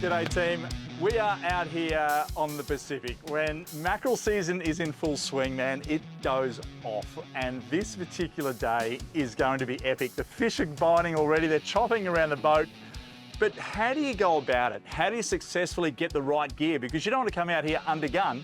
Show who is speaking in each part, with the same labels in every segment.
Speaker 1: G'day team. We are out here on the Pacific. When mackerel season is in full swing, man, it goes off. And this particular day is going to be epic. The fish are biting already, they're chopping around the boat. But how do you go about it? How do you successfully get the right gear? Because you don't want to come out here undergun,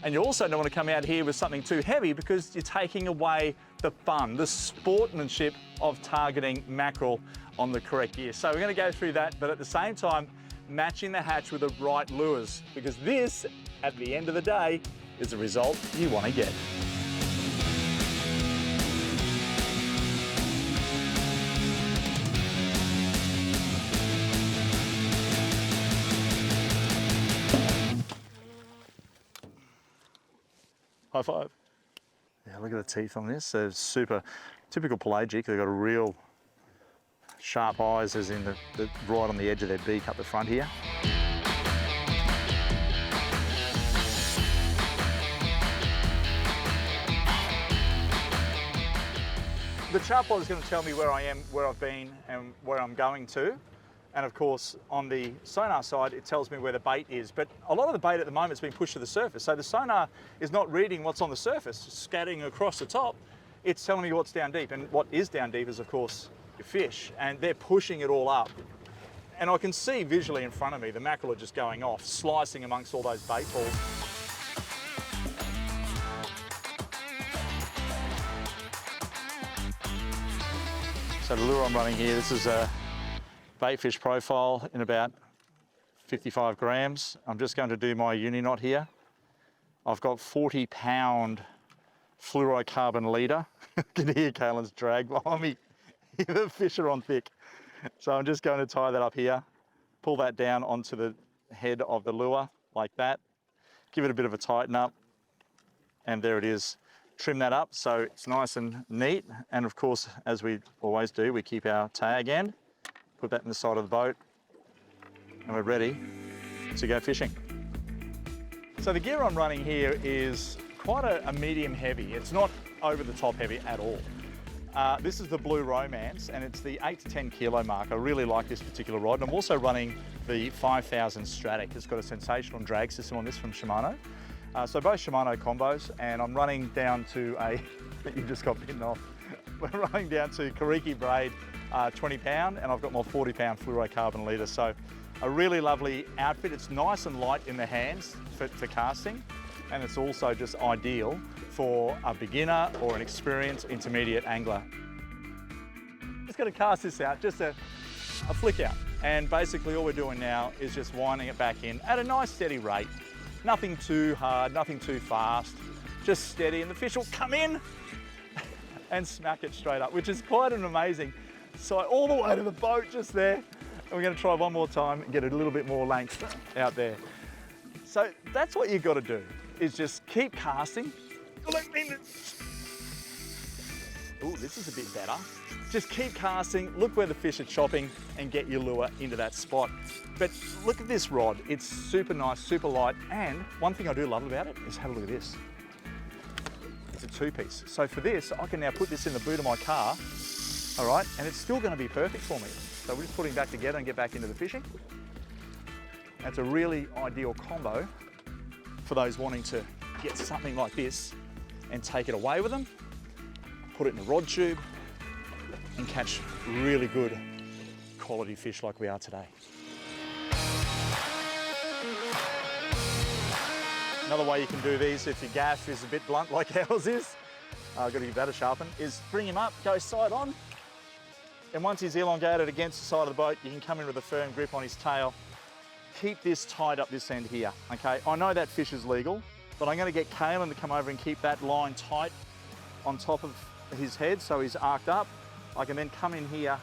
Speaker 1: and you also don't want to come out here with something too heavy because you're taking away the fun, the sportsmanship of targeting mackerel on the correct gear. So we're going to go through that, but at the same time, matching the hatch with the right lures, because this, at the end of the day, is the result you want to get. High five. Yeah, look at the teeth on this. They're super, typical pelagic. They've got a real sharp eyes, as in the right on the edge of their beak up the front here. The chartplotter is going to tell me where I am, where I've been, and where I'm going to. And of course, on the sonar side, it tells me where the bait is. But a lot of the bait at the moment is being pushed to the surface. So the sonar is not reading what's on the surface, scattering across the top. It's telling me what's down deep. And what is down deep is, of course, your fish. And they're pushing it all up. And I can see visually in front of me, the mackerel are just going off, slicing amongst all those bait balls. So the lure I'm running here, this is a bait fish profile in about 55 grams. I'm just going to do my uni knot here. I've got 40-pound fluorocarbon leader. You can hear Kaylin's drag behind me. The fish are on thick. So I'm just going to tie that up here, pull that down onto the head of the lure like that, give it a bit of a tighten up, and there it is. Trim that up so it's nice and neat. And of course, as we always do, we keep our tag end, put that in the side of the boat, and we're ready to go fishing. So the gear I'm running here is quite a medium heavy. It's not over the top heavy at all. This is the Blue Romance, and it's the 8 to 10 kilo mark. I really like this particular rod. And I'm also running the 5000 Stratic. It's got a sensational drag system on this from Shimano. So both Shimano combos, and I'm running down to a, you just got bitten off. We're running down to Kariki braid, 20 pound, and I've got my 40-pound fluorocarbon leader. So a really lovely outfit. It's nice and light in the hands for casting, and it's also just ideal for a beginner or an experienced intermediate angler. Just going to cast this out, just a flick out. And basically all we're doing now is just winding it back in at a nice steady rate. Nothing too hard, nothing too fast, just steady, and the fish will come in and smack it straight up, which is quite an amazing sight all the way to the boat just there. And we're going to try one more time and get a little bit more length out there. So that's what you've got to do, is just keep casting. Oh, this is a bit better. Just keep casting, look where the fish are chopping, and get your lure into that spot. But look at this rod. It's super nice, super light, and one thing I do love about it is have a look at this. It's a two-piece. So for this, I can now put this in the boot of my car, all right, and it's still going to be perfect for me. So we're just putting back together and get back into the fishing. That's a really ideal combo for those wanting to get something like this and take it away with them, put it in a rod tube, and catch really good quality fish like we are today. Another way you can do these, if your gaff is a bit blunt like ours is, I've got to give that a sharpen, is bring him up, go side on, and once he's elongated against the side of the boat, you can come in with a firm grip on his tail. Keep this tied up this end here, okay? I know that fish is legal, but I'm going to get Kaylin to come over and keep that line tight on top of his head so he's arced up. I can then come in here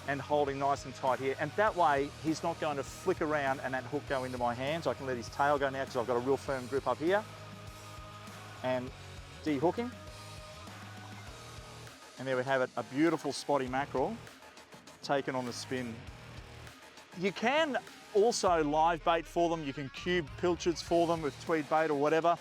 Speaker 1: and hold him nice and tight here, and that way he's not going to flick around and that hook go into my hands. I can let his tail go now because I've got a real firm grip up here, and de-hook him. And there we have it, a beautiful spotty mackerel taken on the spin. You can also live bait for them. You can cube pilchards for them with tweed bait or whatever,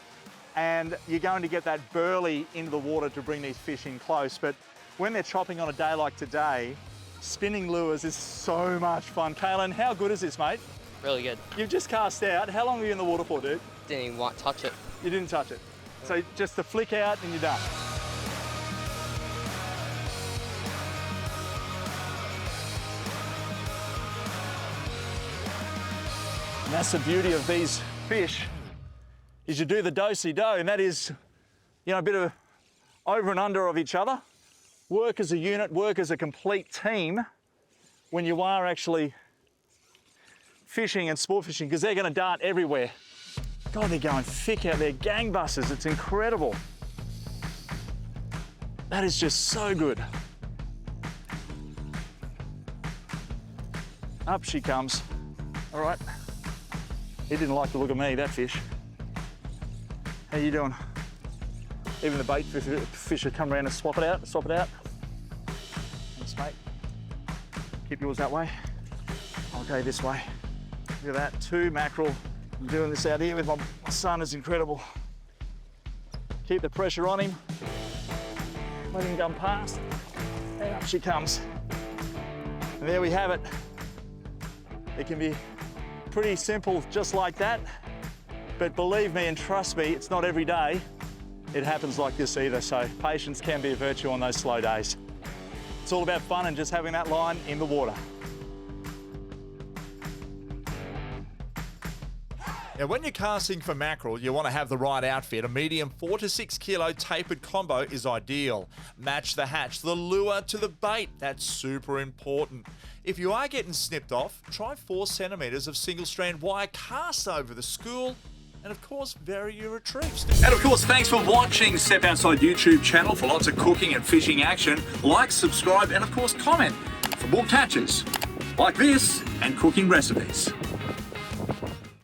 Speaker 1: and you're going to get that burley into the water to bring these fish in close. But when they're chopping on a day like today, spinning lures is so much fun. Kaylin, how good is this, mate?
Speaker 2: Really good.
Speaker 1: You've just cast out. How long were you in the water for, dude?
Speaker 2: Didn't even want to touch it.
Speaker 1: You didn't touch it. So just the flick out and you're done. And that's the beauty of these fish, is you do the do-si-do, and that is, you know, a bit of over and under of each other. Work as a unit, work as a complete team when you are actually fishing and sport fishing, because they're going to dart everywhere. God, they're going thick out there, gangbusters. It's incredible. That is just so good. Up she comes. All right. He didn't like the look of me, that fish. How you doing? Even the bait fish would come around and swap it out, Thanks, mate. Keep yours that way. I'll go this way. Look at that, 2 mackerel. I'm doing this out here with my son, is incredible. Keep the pressure on him. Let him come past. And up she comes. And there we have it. It can be pretty simple just like that. But believe me and trust me, it's not every day it happens like this either. So patience can be a virtue on those slow days. It's all about fun and just having that line in the water.
Speaker 3: Now, when you're casting for mackerel, you want to have the right outfit. A medium 4 to 6 kilo tapered combo is ideal. Match the hatch, the lure to the bait. That's super important. If you are getting snipped off, try 4 centimeters of single strand wire cast over the school, and of course, vary your retrieves.
Speaker 4: And of course, thanks for watching Step Outside YouTube channel for lots of cooking and fishing action. Like, subscribe, and of course, comment for more catches like this and cooking recipes.